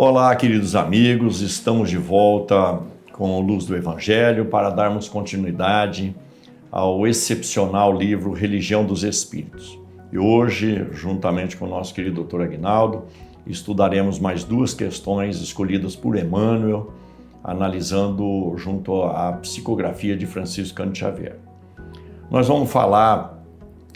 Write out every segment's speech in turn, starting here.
Olá, queridos amigos, estamos de volta com a Luz do Evangelho para darmos continuidade ao excepcional livro Religião dos Espíritos. E hoje, juntamente com o nosso querido Dr. Aguinaldo, estudaremos mais duas questões escolhidas por Emmanuel, analisando junto à psicografia de Francisco Cândido Xavier. Nós vamos falar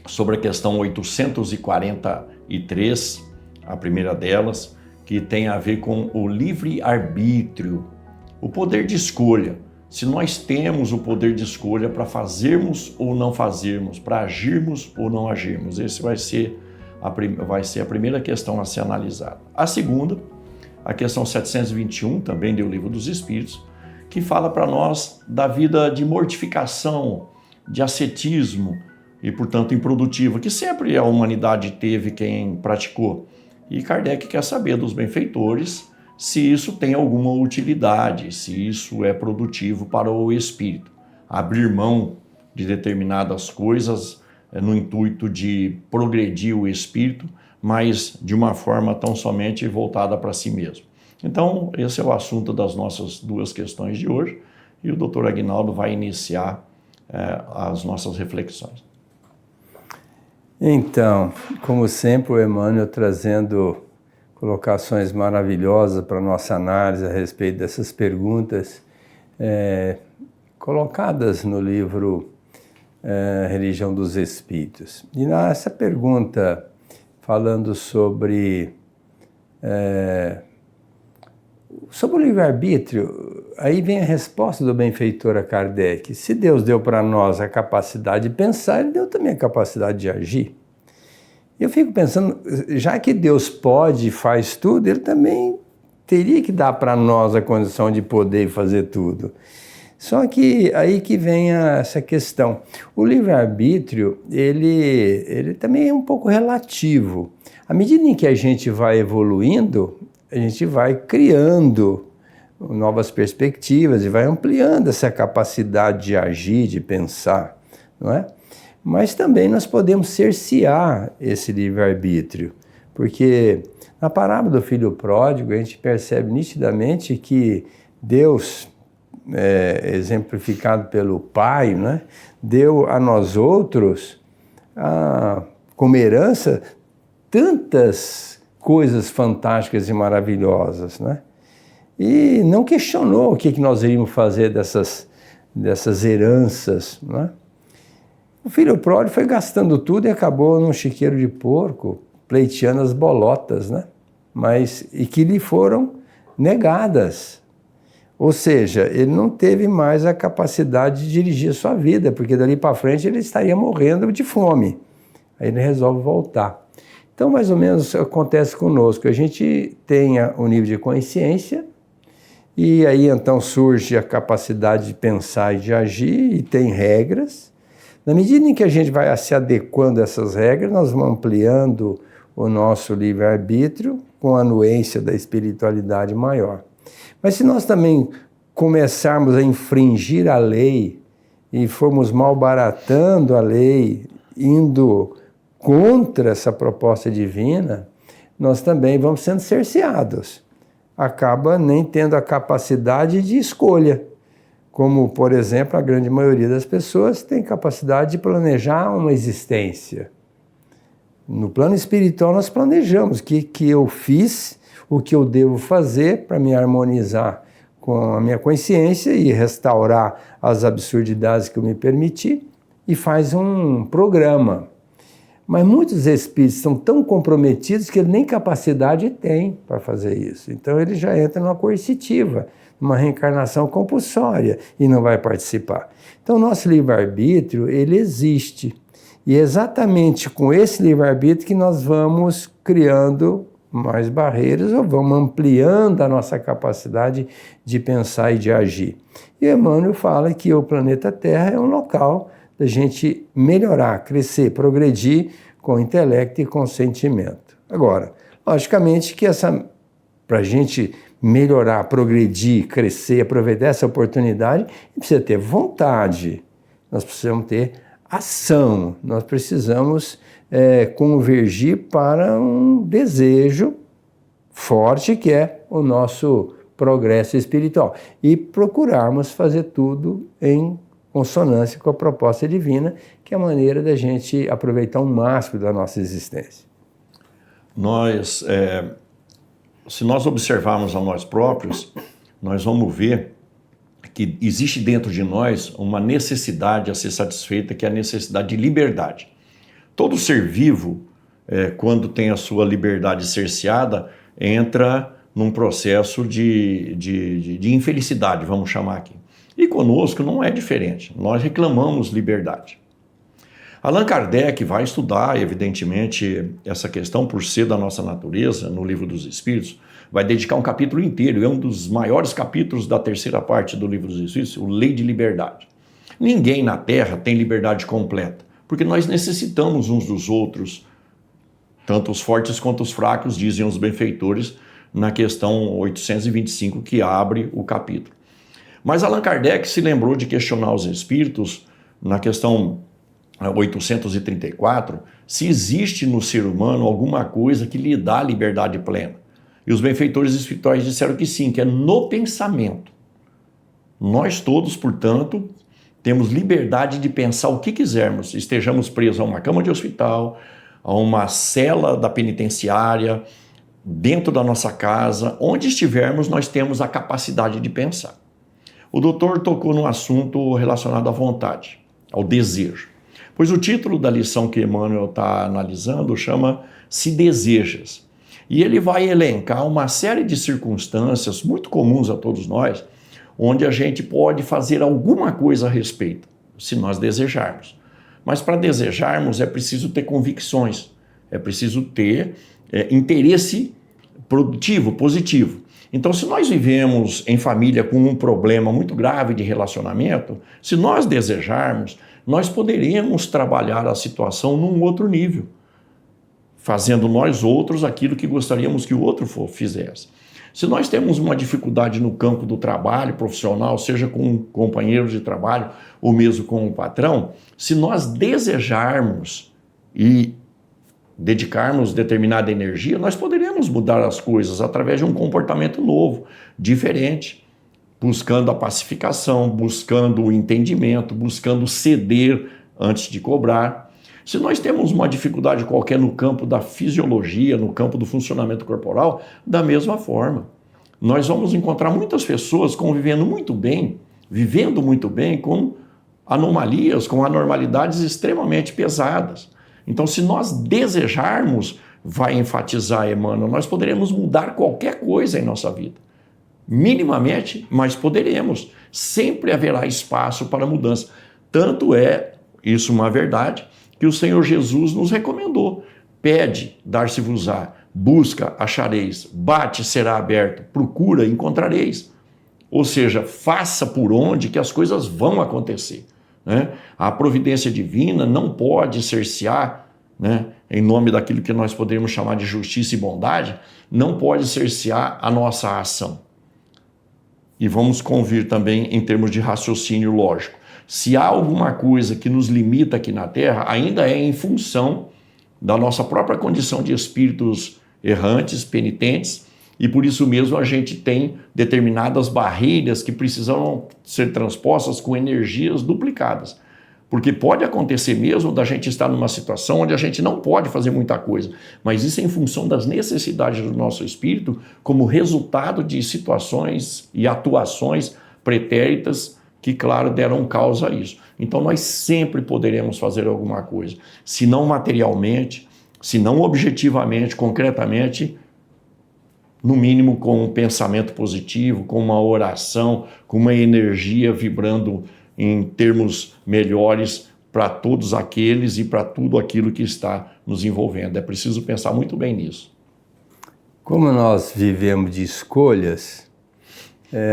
sobre a questão 843, a primeira delas, que tem a ver com o livre-arbítrio, o poder de escolha. Se nós temos o poder de escolha para fazermos ou não fazermos, para agirmos ou não agirmos, esse vai ser a primeira questão a ser analisada. A segunda, a questão 721, também do Livro dos Espíritos, que fala para nós da vida de mortificação, de ascetismo e, portanto, improdutiva, que sempre a humanidade teve quem praticou. E Kardec quer saber dos benfeitores se isso tem alguma utilidade, se isso é produtivo para o espírito. Abrir mão de determinadas coisas no intuito de progredir o espírito, mas de uma forma tão somente voltada para si mesmo. Então, esse é o assunto das nossas duas questões de hoje e o Dr. Aguinaldo vai iniciar as nossas reflexões. Então, como sempre, o Emmanuel trazendo colocações maravilhosas para a nossa análise a respeito dessas perguntas colocadas no livro Religião dos Espíritos. E nessa pergunta, falando sobre o livre-arbítrio, aí vem a resposta do benfeitor a Kardec. Se Deus deu para nós a capacidade de pensar, Ele deu também a capacidade de agir. Eu fico pensando, já que Deus pode e faz tudo, Ele também teria que dar para nós a condição de poder fazer tudo. Só que aí que vem essa questão. O livre-arbítrio, ele também é um pouco relativo. À medida em que a gente vai evoluindo, a gente vai criando novas perspectivas e vai ampliando essa capacidade de agir, de pensar, não é? Mas também nós podemos cercear esse livre-arbítrio, porque na parábola do filho pródigo a gente percebe nitidamente que Deus, exemplificado pelo Pai, né, deu a nós outros, como herança, tantas coisas fantásticas e maravilhosas, né? E não questionou o que nós iríamos fazer dessas heranças, né? O filho pródigo foi gastando tudo e acabou num chiqueiro de porco, pleiteando as bolotas, né? E que lhe foram negadas. Ou seja, ele não teve mais a capacidade de dirigir a sua vida, porque dali para frente ele estaria morrendo de fome. Aí ele resolve voltar. Então, mais ou menos, acontece conosco. A gente tem o nível de consciência, e aí então surge a capacidade de pensar e de agir, e tem regras. Na medida em que a gente vai se adequando a essas regras, nós vamos ampliando o nosso livre-arbítrio com a anuência da espiritualidade maior. Mas se nós também começarmos a infringir a lei e formos malbaratando a lei, indo contra essa proposta divina, nós também vamos sendo cerceados. Acaba nem tendo a capacidade de escolha. Como, por exemplo, a grande maioria das pessoas tem capacidade de planejar uma existência. No plano espiritual nós planejamos o que eu fiz, o que eu devo fazer para me harmonizar com a minha consciência e restaurar as absurdidades que eu me permiti, e faz um programa. Mas muitos espíritos estão tão comprometidos que ele nem capacidade tem para fazer isso. Então ele já entra numa coercitiva, numa reencarnação compulsória e não vai participar. Então o nosso livre-arbítrio, ele existe. E é exatamente com esse livre-arbítrio que nós vamos criando mais barreiras ou vamos ampliando a nossa capacidade de pensar e de agir. E Emmanuel fala que o planeta Terra é um local da gente melhorar, crescer, progredir com intelecto e com sentimento. Agora, logicamente que para a gente melhorar, progredir, crescer, aproveitar essa oportunidade, precisa ter vontade, nós precisamos ter ação, nós precisamos convergir para um desejo forte que é o nosso progresso espiritual. E procurarmos fazer tudo em consonância com a proposta divina, que é a maneira da gente aproveitar o máximo da nossa existência. Se nós observarmos a nós próprios, nós vamos ver que existe dentro de nós uma necessidade a ser satisfeita, que é a necessidade de liberdade. Todo ser vivo, quando tem a sua liberdade cerceada, entra num processo de infelicidade, vamos chamar aqui. E conosco não é diferente, nós reclamamos liberdade. Allan Kardec vai estudar, evidentemente, essa questão por ser da nossa natureza, no Livro dos Espíritos, vai dedicar um capítulo inteiro, é um dos maiores capítulos da terceira parte do Livro dos Espíritos, o Lei de Liberdade. Ninguém na Terra tem liberdade completa, porque nós necessitamos uns dos outros, tanto os fortes quanto os fracos, dizem os benfeitores, na questão 825, que abre o capítulo. Mas Allan Kardec se lembrou de questionar os espíritos na questão 834, se existe no ser humano alguma coisa que lhe dá liberdade plena. E os benfeitores espirituais disseram que sim, que é no pensamento. Nós todos, portanto, temos liberdade de pensar o que quisermos, estejamos presos a uma cama de hospital, a uma cela da penitenciária, dentro da nossa casa, onde estivermos, nós temos a capacidade de pensar. O doutor tocou num assunto relacionado à vontade, ao desejo. Pois o título da lição que Emmanuel está analisando chama Se Desejas. E ele vai elencar uma série de circunstâncias muito comuns a todos nós, onde a gente pode fazer alguma coisa a respeito, se nós desejarmos. Mas para desejarmos é preciso ter convicções, é preciso ter interesse produtivo, positivo. Então, se nós vivemos em família com um problema muito grave de relacionamento, se nós desejarmos, nós poderíamos trabalhar a situação num outro nível, fazendo nós outros aquilo que gostaríamos que o outro fizesse. Se nós temos uma dificuldade no campo do trabalho profissional, seja com um companheiro de trabalho ou mesmo com um patrão, se nós desejarmos e dedicarmos determinada energia, nós poderíamos mudar as coisas através de um comportamento novo, diferente, buscando a pacificação, buscando o entendimento, buscando ceder antes de cobrar. Se nós temos uma dificuldade qualquer no campo da fisiologia, no campo do funcionamento corporal, da mesma forma. Nós vamos encontrar muitas pessoas convivendo muito bem, vivendo muito bem com anomalias, com anormalidades extremamente pesadas. Então, se nós desejarmos, vai enfatizar Emmanuel, nós poderemos mudar qualquer coisa em nossa vida. Minimamente, mas poderemos. Sempre haverá espaço para mudança. Tanto é isso uma verdade que o Senhor Jesus nos recomendou. Pede, dar-se-vos-á, busca, achareis, bate, será aberto, procura, encontrareis. Ou seja, faça por onde que as coisas vão acontecer. Né? A providência divina não pode cercear, né, em nome daquilo que nós poderíamos chamar de justiça e bondade, não pode cercear a nossa ação. E vamos convir também em termos de raciocínio lógico. Se há alguma coisa que nos limita aqui na Terra, ainda é em função da nossa própria condição de espíritos errantes, penitentes, e por isso mesmo a gente tem determinadas barreiras que precisam ser transpostas com energias duplicadas. Porque pode acontecer mesmo da gente estar numa situação onde a gente não pode fazer muita coisa, mas isso é em função das necessidades do nosso espírito, como resultado de situações e atuações pretéritas que, claro, deram causa a isso. Então nós sempre poderemos fazer alguma coisa, se não materialmente, se não objetivamente, concretamente, no mínimo com um pensamento positivo, com uma oração, com uma energia vibrando em termos melhores para todos aqueles e para tudo aquilo que está nos envolvendo. É preciso pensar muito bem nisso. Como nós vivemos de escolhas,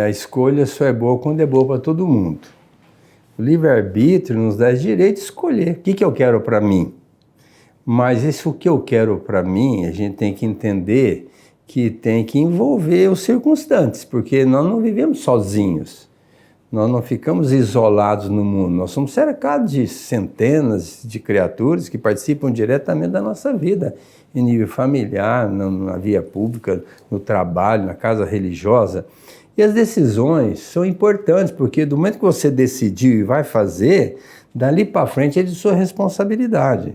a escolha só é boa quando é boa para todo mundo. O livre-arbítrio nos dá direito de escolher o que eu quero para mim. Mas isso que eu quero para mim, a gente tem que entender que tem que envolver os circunstantes, porque nós não vivemos sozinhos. Nós não ficamos isolados no mundo, nós somos cercados de centenas de criaturas que participam diretamente da nossa vida, em nível familiar, na via pública, no trabalho, na casa religiosa. E as decisões são importantes, porque do momento que você decidiu e vai fazer, dali para frente é de sua responsabilidade.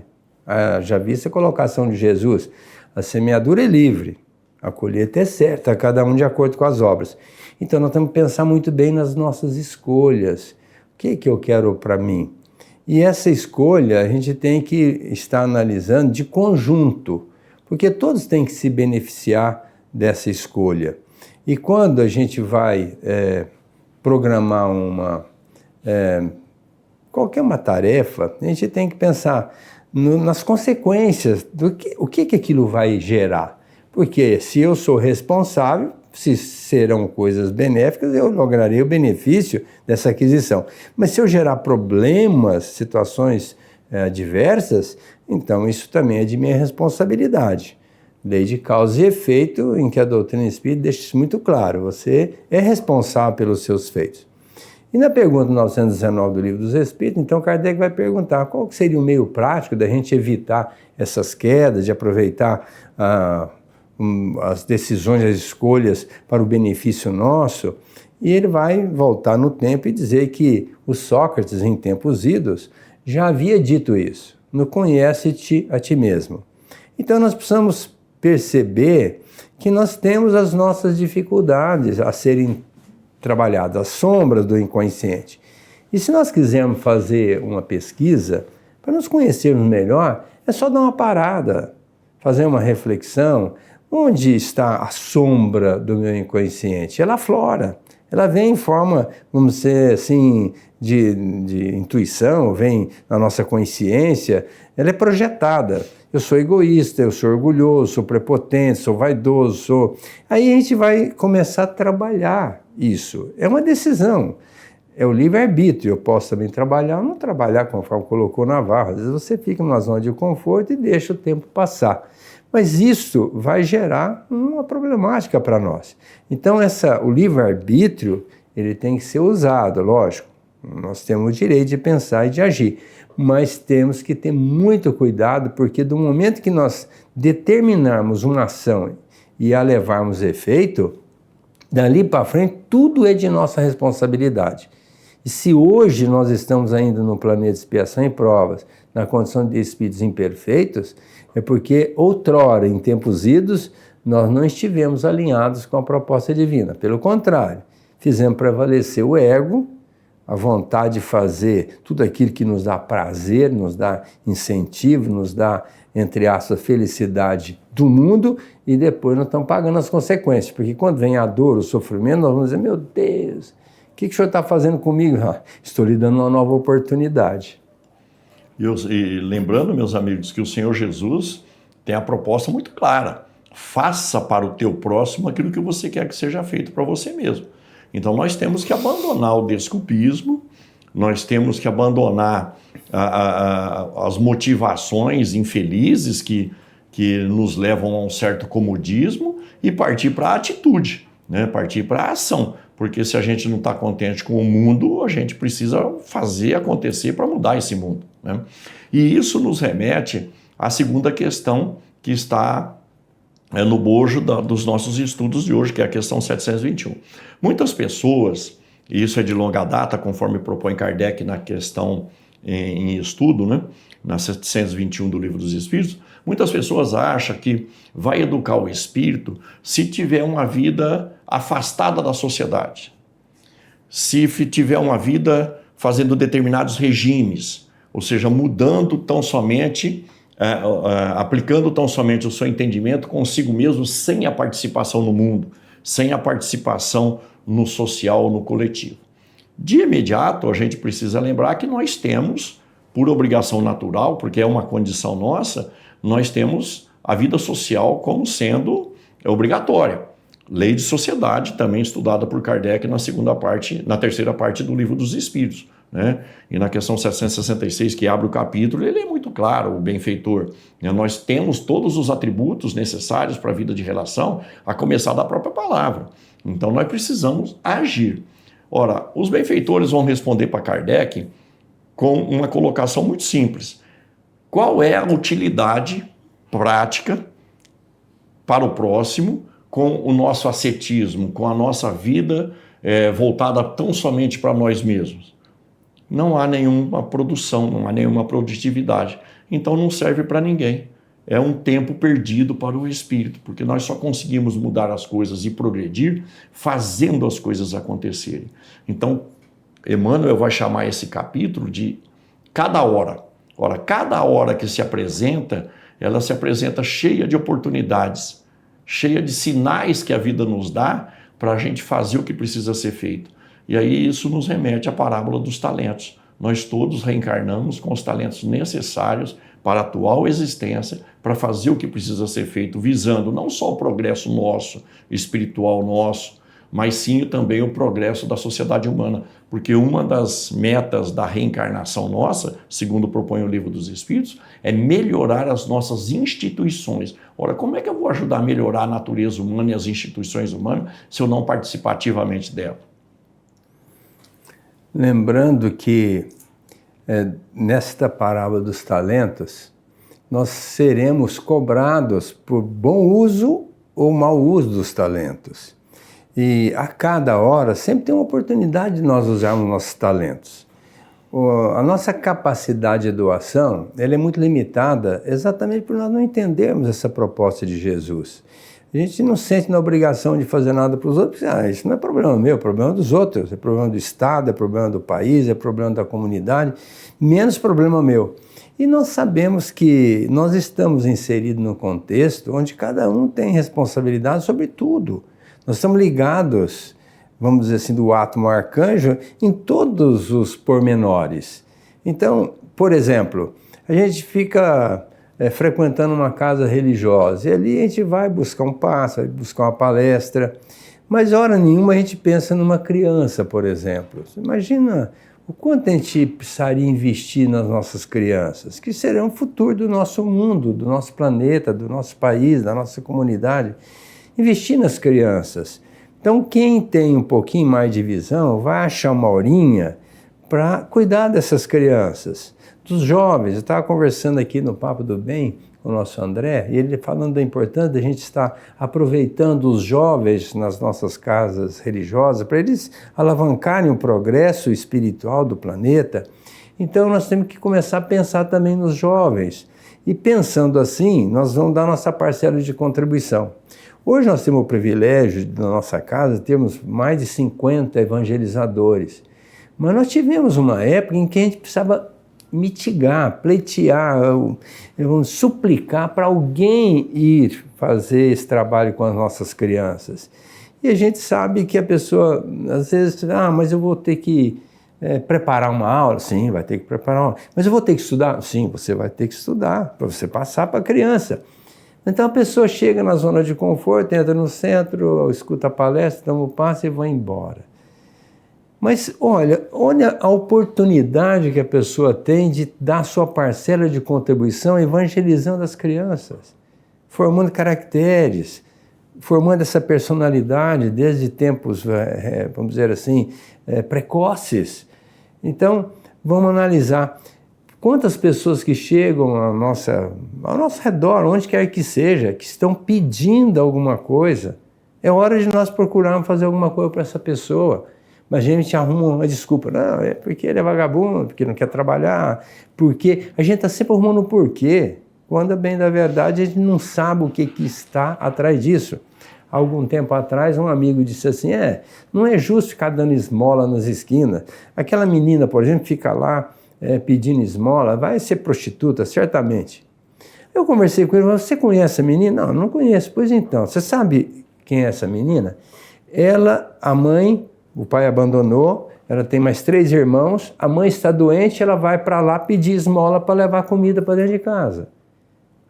Já vi essa colocação de Jesus, a semeadura é livre, a colheita é certa, cada um de acordo com as obras. Então nós temos que pensar muito bem nas nossas escolhas. O que eu quero para mim? E essa escolha a gente tem que estar analisando de conjunto, porque todos têm que se beneficiar dessa escolha. E quando a gente vai programar qualquer uma tarefa, a gente tem que pensar nas consequências, o que aquilo vai gerar. Porque se eu sou responsável, se serão coisas benéficas, eu lograrei o benefício dessa aquisição. Mas se eu gerar problemas, situações adversas, então isso também é de minha responsabilidade. Lei de causa e efeito, em que a doutrina espírita deixa isso muito claro. Você é responsável pelos seus feitos. E na pergunta 919 do Livro dos Espíritos, então Kardec vai perguntar qual que seria o meio prático da gente evitar essas quedas, de aproveitar as decisões, as escolhas para o benefício nosso. E ele vai voltar no tempo e dizer que o Sócrates, em tempos idos, já havia dito isso. No conhece-te a ti mesmo. Então nós precisamos perceber que nós temos as nossas dificuldades a serem trabalhadas, as sombras do inconsciente. E se nós quisermos fazer uma pesquisa, para nos conhecermos melhor, é só dar uma parada, fazer uma reflexão. Onde está a sombra do meu inconsciente? Ela aflora, ela vem em forma, vamos dizer assim, de intuição, vem na nossa consciência, ela é projetada. Eu sou egoísta, eu sou orgulhoso, sou prepotente, sou vaidoso, Aí a gente vai começar a trabalhar isso. É uma decisão, é o livre-arbítrio. Eu posso também trabalhar ou não trabalhar, conforme colocou Navarro. Às vezes você fica numa zona de conforto e deixa o tempo passar. Mas isso vai gerar uma problemática para nós. Então o livre-arbítrio, ele tem que ser usado, lógico. Nós temos o direito de pensar e de agir, mas temos que ter muito cuidado, porque do momento que nós determinarmos uma ação e a levarmos efeito, dali para frente tudo é de nossa responsabilidade. E se hoje nós estamos ainda no planeta de expiação e provas, na condição de espíritos imperfeitos, é porque outrora, em tempos idos, nós não estivemos alinhados com a proposta divina. Pelo contrário, fizemos prevalecer o ego, a vontade de fazer tudo aquilo que nos dá prazer, nos dá incentivo, nos dá, entre aspas, felicidade do mundo, e depois nós estamos pagando as consequências. Porque quando vem a dor, o sofrimento, nós vamos dizer, meu Deus, o que o senhor está fazendo comigo? Estou lhe dando uma nova oportunidade. E lembrando, meus amigos, que o Senhor Jesus tem a proposta muito clara. Faça para o teu próximo aquilo que você quer que seja feito para você mesmo. Então nós temos que abandonar o desculpismo, nós temos que abandonar as motivações infelizes que nos levam a um certo comodismo e partir para a atitude, né? Partir para a ação. Porque se a gente não está contente com o mundo, a gente precisa fazer acontecer para mudar esse mundo, né? E isso nos remete à segunda questão que está no bojo dos nossos estudos de hoje, que é a questão 721. Muitas pessoas, e isso é de longa data, conforme propõe Kardec na questão em estudo, né? Na 721 do Livro dos Espíritos, muitas pessoas acham que vai educar o espírito se tiver uma vida afastada da sociedade, se tiver uma vida fazendo determinados regimes, ou seja, mudando tão somente, aplicando tão somente o seu entendimento consigo mesmo, sem a participação no mundo, sem a participação no social, no coletivo. De imediato, a gente precisa lembrar que nós temos, por obrigação natural, porque é uma condição nossa, nós temos a vida social como sendo obrigatória. Lei de sociedade, também estudada por Kardec na terceira parte do Livro dos Espíritos, né? E na questão 766, que abre o capítulo, ele é muito claro, o benfeitor. Nós temos todos os atributos necessários para a vida de relação, a começar da própria palavra. Então nós precisamos agir. Ora, os benfeitores vão responder para Kardec com uma colocação muito simples. Qual é a utilidade prática para o próximo com o nosso ascetismo, com a nossa vida voltada tão somente para nós mesmos? Não há nenhuma produção, não há nenhuma produtividade. Então não serve para ninguém. É um tempo perdido para o espírito, porque nós só conseguimos mudar as coisas e progredir fazendo as coisas acontecerem. Então, Emmanuel vai chamar esse capítulo de cada hora. Ora, cada hora que se apresenta, ela se apresenta cheia de oportunidades, cheia de sinais que a vida nos dá para a gente fazer o que precisa ser feito. E aí isso nos remete à parábola dos talentos. Nós todos reencarnamos com os talentos necessários para a atual existência, para fazer o que precisa ser feito, visando não só o progresso nosso, espiritual nosso, mas sim também o progresso da sociedade humana. Porque uma das metas da reencarnação nossa, segundo propõe o Livro dos Espíritos, é melhorar as nossas instituições. Ora, como é que eu vou ajudar a melhorar a natureza humana e as instituições humanas se eu não participar ativamente dela? Lembrando que nesta parábola dos talentos, nós seremos cobrados por bom uso ou mau uso dos talentos. E a cada hora sempre tem uma oportunidade de nós usarmos nossos talentos. A nossa capacidade de doação ela é muito limitada exatamente por nós não entendermos essa proposta de Jesus. A gente não sente na obrigação de fazer nada para os outros, porque isso não é problema meu, é problema dos outros, é problema do Estado, é problema do país, é problema da comunidade, menos problema meu. E nós sabemos que nós estamos inseridos num contexto onde cada um tem responsabilidade sobre tudo. Nós estamos ligados, vamos dizer assim, do átomo ao arcanjo em todos os pormenores. Então, por exemplo, a gente fica frequentando uma casa religiosa e ali a gente vai buscar um passe, vai buscar uma palestra, mas hora nenhuma a gente pensa numa criança, por exemplo. Imagina o quanto a gente precisaria investir nas nossas crianças, que serão o futuro do nosso mundo, do nosso planeta, do nosso país, da nossa comunidade. Investir nas crianças. Então, quem tem um pouquinho mais de visão vai achar uma horinha para cuidar dessas crianças. Dos jovens, eu estava conversando aqui no Papo do Bem com o nosso André, e ele falando da importância da gente estar aproveitando os jovens nas nossas casas religiosas para eles alavancarem o progresso espiritual do planeta. Então, nós temos que começar a pensar também nos jovens. E pensando assim, nós vamos dar nossa parcela de contribuição. Hoje nós temos o privilégio, na nossa casa, termos mais de 50 evangelizadores. Mas nós tivemos uma época em que a gente precisava mitigar, pleitear, suplicar para alguém ir fazer esse trabalho com as nossas crianças. E a gente sabe que a pessoa, às vezes, mas eu vou ter que preparar uma aula. Sim, vai ter que preparar uma aula. Mas eu vou ter que estudar? Sim, você vai ter que estudar, para você passar para a criança. Então a pessoa chega na zona de conforto, entra no centro, escuta a palestra, toma o passe e vai embora. Mas olha a oportunidade que a pessoa tem de dar sua parcela de contribuição evangelizando as crianças, formando caracteres, formando essa personalidade desde tempos, vamos dizer assim, precoces. Então, vamos analisar quantas pessoas que chegam ao nosso redor, onde quer que seja, que estão pedindo alguma coisa. É hora de nós procurarmos fazer alguma coisa para essa pessoa. Mas a gente arruma uma desculpa. Não, é porque ele é vagabundo, porque não quer trabalhar, porque... A gente está sempre arrumando um porquê. Quando, bem da verdade, a gente não sabe o que está atrás disso. Algum tempo atrás, um amigo disse assim, não é justo ficar dando esmola nas esquinas. Aquela menina, por exemplo, fica lá pedindo esmola, vai ser prostituta, certamente. Eu conversei com ele, você conhece a menina? Não conheço. Pois então, você sabe quem é essa menina? Ela, a mãe... O pai abandonou, ela tem mais 3 irmãos, a mãe está doente, ela vai para lá pedir esmola para levar comida para dentro de casa.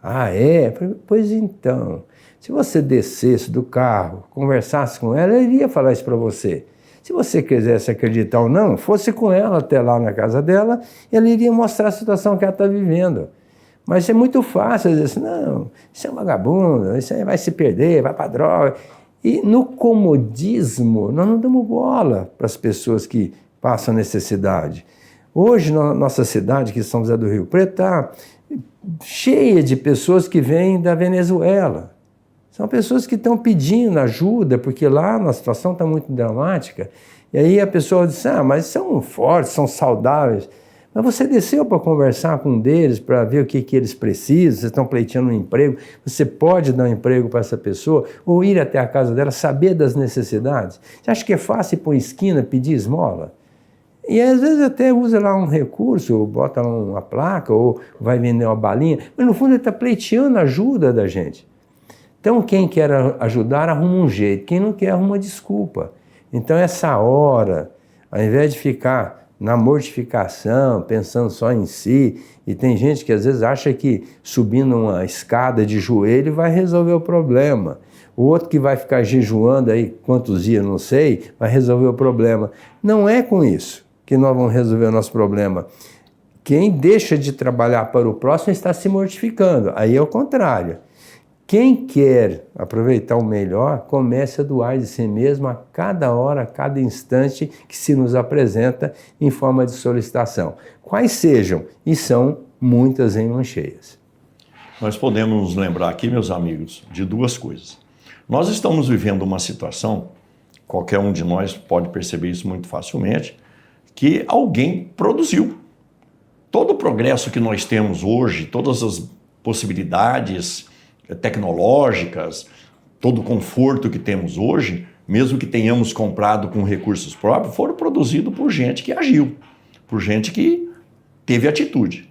Ah, é? Pois então, se você descesse do carro, conversasse com ela iria falar isso para você. Se você quisesse acreditar ou não, fosse com ela até lá na casa dela, ela iria mostrar a situação que ela está vivendo. Mas é muito fácil dizer assim, não, isso é um vagabundo, isso aí vai se perder, vai para droga. E no comodismo, nós não damos bola para as pessoas que passam necessidade. Hoje, nossa cidade, que São José do Rio Preto, está cheia de pessoas que vêm da Venezuela. São pessoas que estão pedindo ajuda, porque lá a situação está muito dramática. E aí a pessoa diz, mas são fortes, são saudáveis. Mas você desceu para conversar com um deles, para ver o que eles precisam, vocês estão pleiteando um emprego, você pode dar um emprego para essa pessoa, ou ir até a casa dela, saber das necessidades. Você acha que é fácil ir para uma esquina pedir esmola? E às vezes até usa lá um recurso, bota lá uma placa, ou vai vender uma balinha, mas no fundo ele está pleiteando a ajuda da gente. Então quem quer ajudar arruma um jeito, quem não quer arruma desculpa. Então essa hora, ao invés de ficar na mortificação, pensando só em si, e tem gente que às vezes acha que subindo uma escada de joelho vai resolver o problema. O outro que vai ficar jejuando aí quantos dias, não sei, vai resolver o problema. Não é com isso que nós vamos resolver o nosso problema. Quem deixa de trabalhar para o próximo está se mortificando. Aí é o contrário. Quem quer aproveitar o melhor, comece a doar de si mesmo a cada hora, a cada instante que se nos apresenta em forma de solicitação. Quais sejam, e são muitas em mãos cheias. Nós podemos nos lembrar aqui, meus amigos, de duas coisas. Nós estamos vivendo uma situação, qualquer um de nós pode perceber isso muito facilmente, que alguém produziu. Todo o progresso que nós temos hoje, todas as possibilidades tecnológicas, todo o conforto que temos hoje, mesmo que tenhamos comprado com recursos próprios, foram produzidos por gente que agiu, por gente que teve atitude.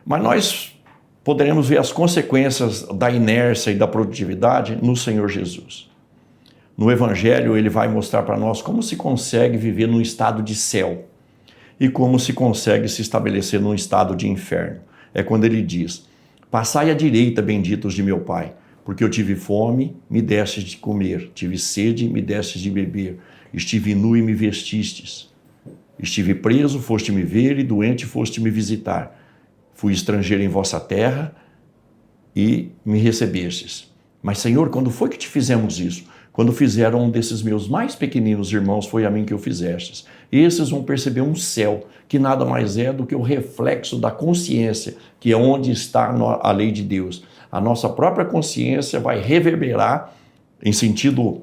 Mas nós poderemos ver as consequências da inércia e da produtividade no Senhor Jesus. No Evangelho, ele vai mostrar para nós como se consegue viver num estado de céu e como se consegue se estabelecer num estado de inferno. É quando ele diz: passai à direita, benditos de meu Pai, porque eu tive fome, me destes de comer, tive sede, me destes de beber, estive nu e me vestistes, estive preso, foste me ver, e doente, foste me visitar, fui estrangeiro em vossa terra e me recebestes. Mas, Senhor, quando foi que te fizemos isso? Quando fizeram um desses meus mais pequeninos irmãos, foi a mim que o fizestes. Esses vão perceber um céu, que nada mais é do que o reflexo da consciência, que é onde está a lei de Deus. A nossa própria consciência vai reverberar em sentido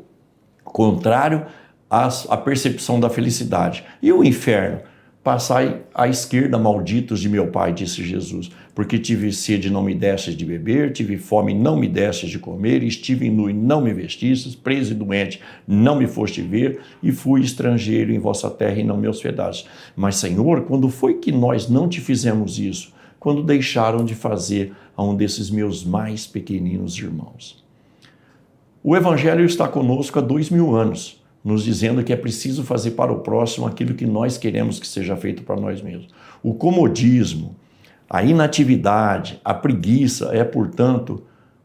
contrário à percepção da felicidade. E o inferno? Passai à esquerda, malditos de meu Pai, disse Jesus, porque tive sede e não me destes de beber, tive fome e não me destes de comer, estive nu e não me vestistes, preso e doente, não me foste ver, e fui estrangeiro em vossa terra e não me hospedastes. Mas, Senhor, quando foi que nós não te fizemos isso? Quando deixaram de fazer a um desses meus mais pequeninos irmãos. O Evangelho está conosco há 2000 anos, nos dizendo que é preciso fazer para o próximo aquilo que nós queremos que seja feito para nós mesmos. O comodismo, a inatividade, a preguiça é, portanto,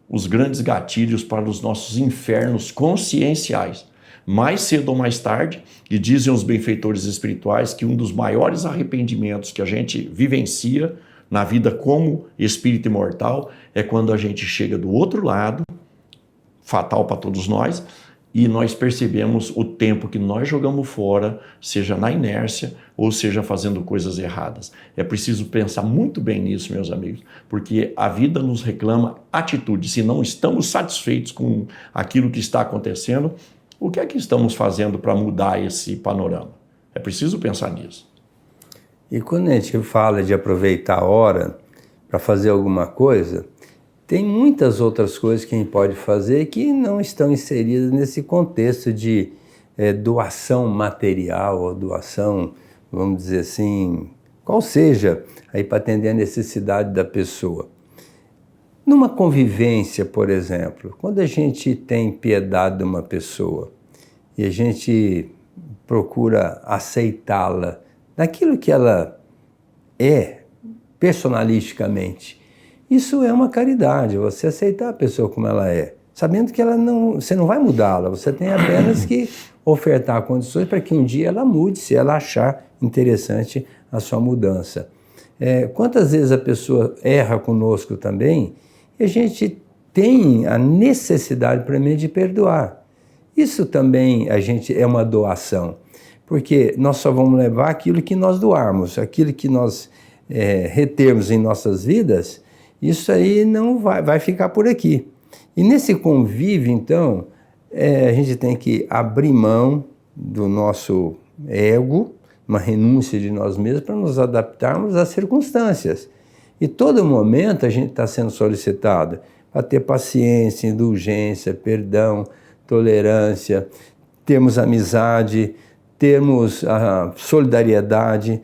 os grandes gatilhos para os nossos infernos conscienciais. Mais cedo ou mais tarde, e dizem os benfeitores espirituais que um dos maiores arrependimentos que a gente vivencia na vida como espírito imortal é quando a gente chega do outro lado, fatal para todos nós, e nós percebemos o tempo que nós jogamos fora, seja na inércia ou seja fazendo coisas erradas. É preciso pensar muito bem nisso, meus amigos, porque a vida nos reclama atitude. Se não estamos satisfeitos com aquilo que está acontecendo, o que é que estamos fazendo para mudar esse panorama? É preciso pensar nisso. E quando a gente fala de aproveitar a hora para fazer alguma coisa, tem muitas outras coisas que a gente pode fazer que não estão inseridas nesse contexto de doação material ou doação, vamos dizer assim, qual seja, aí para atender a necessidade da pessoa. Numa convivência, por exemplo, quando a gente tem piedade de uma pessoa e a gente procura aceitá-la daquilo que ela é personalisticamente, isso é uma caridade, você aceitar a pessoa como ela é, sabendo que você não vai mudá-la, você tem apenas que ofertar condições para que um dia ela mude, se ela achar interessante a sua mudança. Quantas vezes a pessoa erra conosco também e a gente tem a necessidade, para mim, de perdoar. Isso também é uma doação, porque nós só vamos levar aquilo que nós doarmos, aquilo que nós retermos em nossas vidas, isso aí não vai ficar por aqui. E nesse convívio, então, a gente tem que abrir mão do nosso ego, uma renúncia de nós mesmos para nos adaptarmos às circunstâncias. E todo momento a gente está sendo solicitado para ter paciência, indulgência, perdão, tolerância, termos amizade, termos a solidariedade,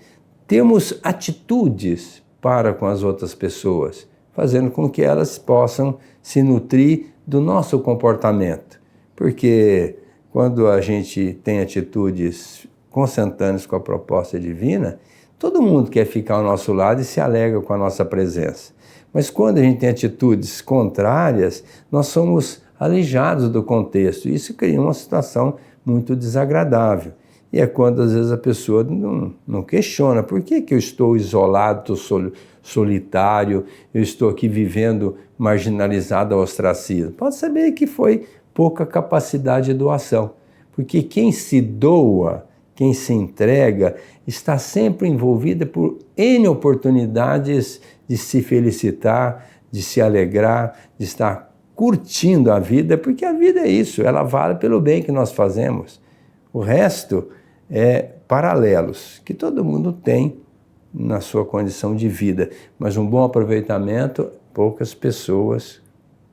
termos atitudes para com as outras pessoas, fazendo com que elas possam se nutrir do nosso comportamento. Porque quando a gente tem atitudes consentâneas com a proposta divina, todo mundo quer ficar ao nosso lado e se alegra com a nossa presença. Mas quando a gente tem atitudes contrárias, nós somos alijados do contexto. Isso cria uma situação muito desagradável. E é quando às vezes a pessoa não questiona, por que eu estou isolado, estou solitário, eu estou aqui vivendo marginalizado ao ostracismo? Pode saber que foi pouca capacidade de doação, porque quem se doa, quem se entrega, está sempre envolvida por N oportunidades de se felicitar, de se alegrar, de estar curtindo a vida, porque a vida é isso, ela vale pelo bem que nós fazemos. O resto é paralelos, que todo mundo tem na sua condição de vida, mas um bom aproveitamento poucas pessoas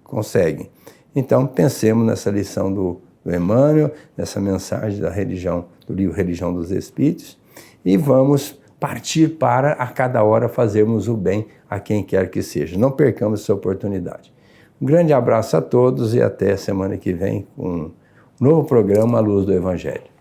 conseguem. Então pensemos nessa lição do Emmanuel, nessa mensagem da religião, do livro Religião dos Espíritos, e vamos partir para a cada hora fazermos o bem a quem quer que seja. Não percamos essa oportunidade. Um grande abraço a todos e até semana que vem com um novo programa à luz do Evangelho.